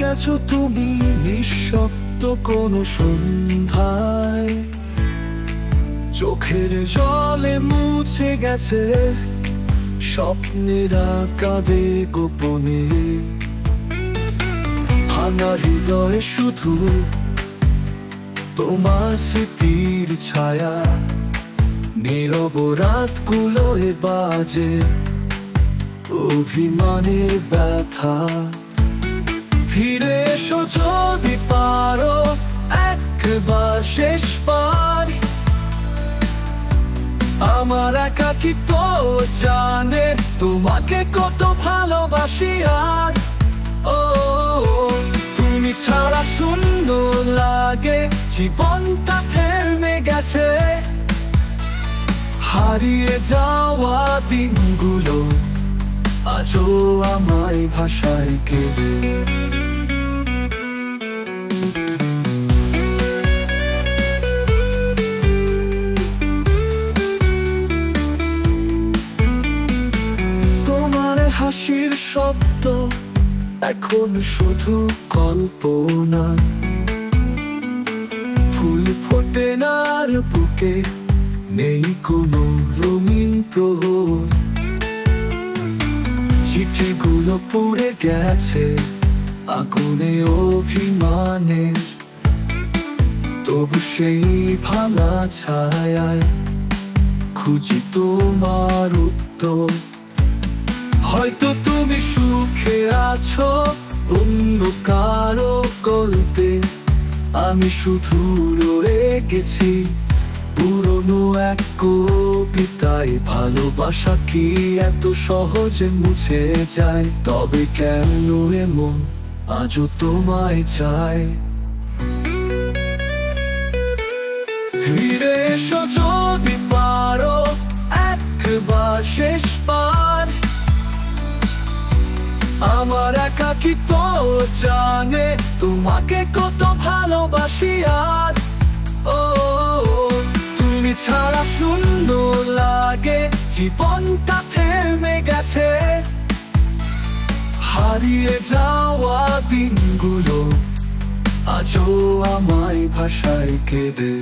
গেছো তুমি নিঃশব্দ কোনো সন্ধ্যায়, চোখের জলে মুছে গেছে স্বপ্নেরা কাঁদে গোপনে। ভাঙা হৃদয়ে শুধু তোমার স্মৃতির ছায়া, নীরব রাতগুলোয় বাজে অভিমানের ব্যথা। ফিরে এসো যদি পারো একবার শেষবার, আমার একাকিত্ব জানে তোমাকে কত ভালোবাসি। আর ও তুমি ছাড়া সুন্দর লাগে, জীবনটা থেমে গেছে। হারিয়ে যাওয়া দিনগুলো আজও আমায় ভাষায় কেঁদে। তোমার হাসির শব্দ এখন শুধু কল্পনা, ফুল ফোটে না আর বুকে নেই কোনো রঙিন প্রহর। চিঠিগুলো পুড়ে গেছে আগুনে অভিমানের, তবু সেই ভাঙা ছায়ায় খুঁজি তোমার উত্তর। হয়তো তুমি সুখে আছো অন্য কারো গল্পে, আমি শুধু রয়ে গেছি পুরনো এক কবিতায়। ভালোবাসা কি এত সহজে মুছে যায়? তবে কেন এমন আজও তোমায় চায়? ফিরে এসো যদি পারো একবার শেষবার, আমার একাকিত্ব জানে তোমাকে কত ভালোবাসি। আর ও তুমি ছাড়া সুন্দর লাগে, জীবনটা থেমে গেছে। হারিয়ে যাওয়া দিনগুলো আজও আমায় ভাষায় কেঁদে।